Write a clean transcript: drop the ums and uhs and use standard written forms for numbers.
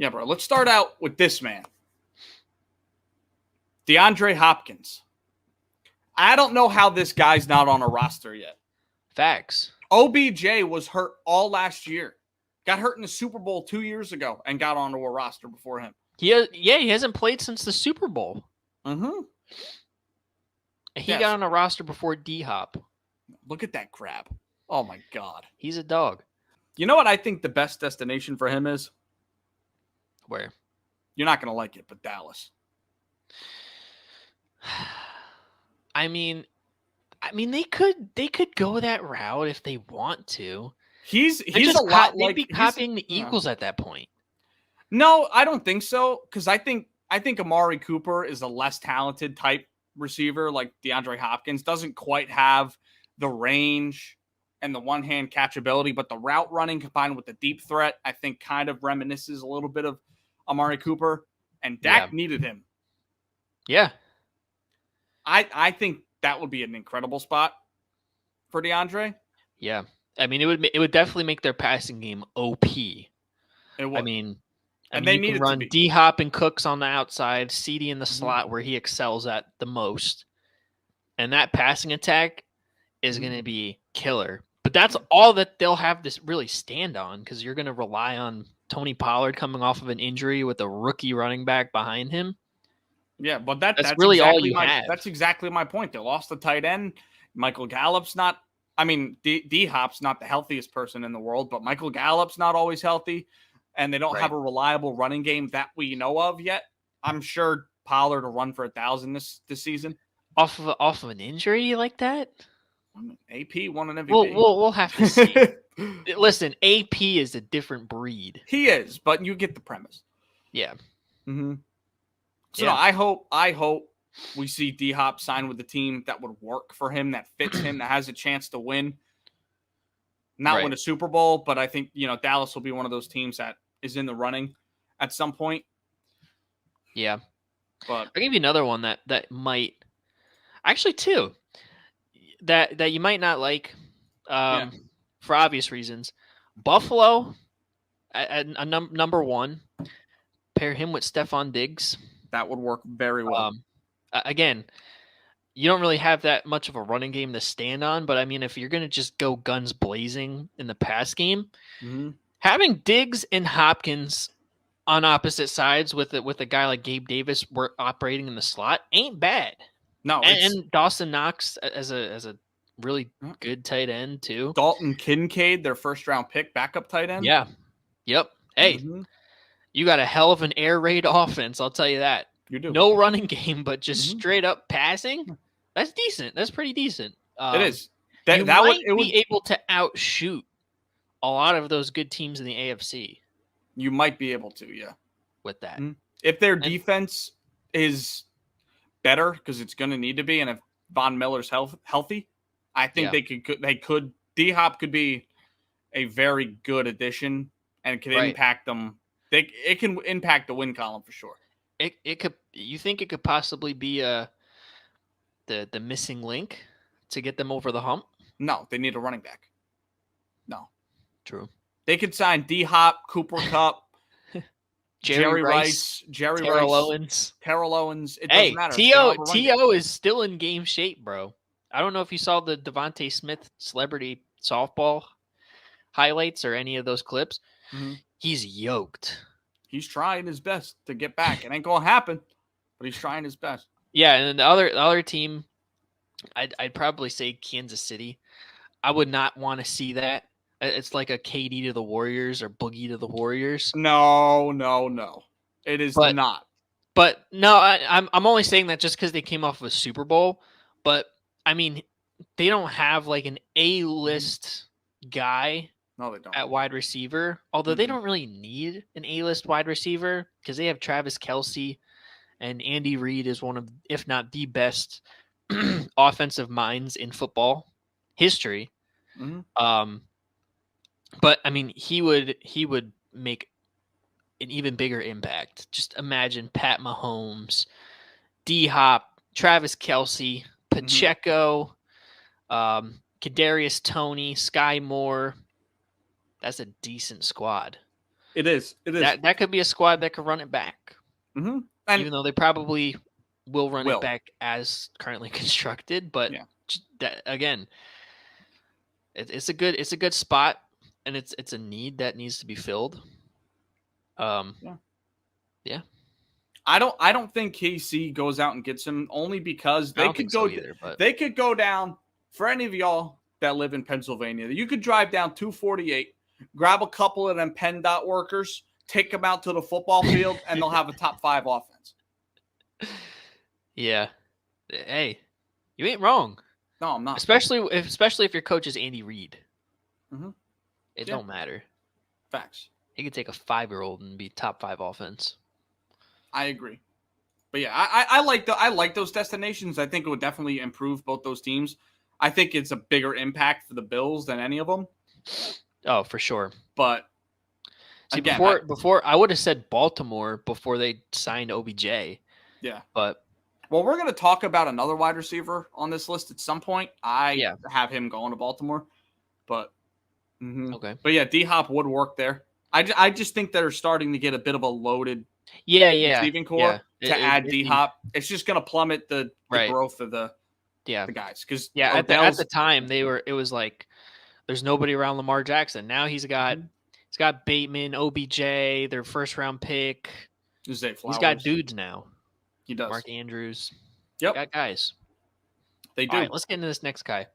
Yeah, bro. Let's start out with this man. DeAndre Hopkins. I don't know how this guy's not on a roster yet. Facts. OBJ was hurt all last year. Got hurt in the Super Bowl 2 years ago and got onto a roster before him. He hasn't played since the Super Bowl. Mm-hmm. He got on a roster before D-Hop. Look at that crab. Oh, my God. He's a dog. You know what I think the best destination for him is? Where? You're not going to like it, but Dallas. I mean, they could go that route if they want to. He's a lot like... They'd be copying the Eagles at that point. No, I don't think so, because I think Amari Cooper is a less talented type receiver, like DeAndre Hopkins. Doesn't quite have the range and the one-hand catchability, but the route running combined with the deep threat, I think kind of reminisces a little bit of Amari Cooper, and Dak needed him. Yeah. I think that would be an incredible spot for DeAndre. Yeah. I mean, it would definitely make their passing game OP. It would. I mean, they need to run D-Hop and Cooks on the outside, CD in the slot where he excels at the most. And that passing attack is going to be killer. But that's all that they'll have to really stand on, because you're going to rely on Tony Pollard coming off of an injury with a rookie running back behind him. Yeah, but that's really exactly all you have. That's exactly my point. They lost the tight end. Michael Gallup's not – I mean, D-Hop's not the healthiest person in the world, but Michael Gallup's not always healthy, and they don't have a reliable running game that we know of yet. I'm sure Pollard will run for 1,000 this season. Off of an injury like that? AP won an MVP. We'll have to see. Listen, AP is a different breed. He is, but you get the premise. Yeah. Mm-hmm. So no, I hope we see D-Hop sign with the team that would work for him, that fits him, that has a chance to win. Not win a Super Bowl, but I think, Dallas will be one of those teams that is in the running at some point. Yeah. But I'll give you another one that might – actually, two that you might not like for obvious reasons. Buffalo at number one. Pair him with Stephon Diggs. That would work very well. Again, you don't really have that much of a running game to stand on, but I mean, if you're going to just go guns blazing in the pass game, having Diggs and Hopkins on opposite sides with a guy like Gabe Davis operating in the slot ain't bad. No, and Dawson Knox as a really good tight end too. Dalton Kincaid, their first round pick, backup tight end. Yeah. Yep. Hey. You got a hell of an air raid offense, I'll tell you that. You do. No running game, but just straight up passing. That's decent. That's pretty decent. It is. You might be able to outshoot a lot of those good teams in the AFC. You might be able to, yeah. With that. If their defense is better, because it's going to need to be, and if Von Miller's healthy, I think they could. D-Hop could be a very good addition and could impact them. It can impact the win column for sure. It could. You think it could possibly be the missing link to get them over the hump? No, they need a running back. No, true. They could sign D-Hop, Cooper Kupp, Jerry Rice, Terrell Owens. It doesn't matter. T.O. is still in game shape, bro. I don't know if you saw the Devontae Smith celebrity softball highlights or any of those clips. He's yoked. He's trying his best to get back. It ain't gonna happen, but he's trying his best. Yeah, and the other team, I'd probably say Kansas City. I would not want to see that. It's like a KD to the Warriors or Boogie to the Warriors. No. It is not. But no, I'm only saying that just because they came off of a Super Bowl. But I mean, they don't have like an A-list guy. No, they don't. At wide receiver, although they don't really need an A-list wide receiver because they have Travis Kelce, and Andy Reid is one of, if not the best, offensive minds in football history. But I mean, he would make an even bigger impact. Just imagine Pat Mahomes, D-Hop, Travis Kelce, Pacheco, Kadarius Toney, Sky Moore. That's a decent squad. It is. That could be a squad that could run it back. Mm-hmm. And even though they probably will run it back as currently constructed, but that, again, it's a good spot, and it's a need that needs to be filled. Yeah. I don't think KC goes out and gets him, only because they could go either, but they could go down. For any of y'all that live in Pennsylvania, you could drive down 248, grab a couple of them PennDOT workers, take them out to the football field, and they'll have a top 5 offense. Yeah. Hey, you ain't wrong. No, I'm not. Especially if your coach is Andy Reid. Mm-hmm. It don't matter. Facts. He could take a 5-year-old and be top 5 offense. I agree. But yeah, I like those destinations. I think it would definitely improve both those teams. I think it's a bigger impact for the Bills than any of them. Oh, for sure. But see, again, before I would have said Baltimore before they signed OBJ. Yeah. But well, we're going to talk about another wide receiver on this list at some point. I have him going to Baltimore. But okay. But yeah, D-Hop would work there. I just think they're starting to get a bit of a loaded receiving core to add D-Hop. It's just going to plummet the growth of the guys. Because at the time it was like there's nobody around Lamar Jackson. Now he's got Bateman, OBJ, their first round pick. He's got dudes now. He does. Mark Andrews. Yep. Got guys. They do. All right, let's get into this next guy.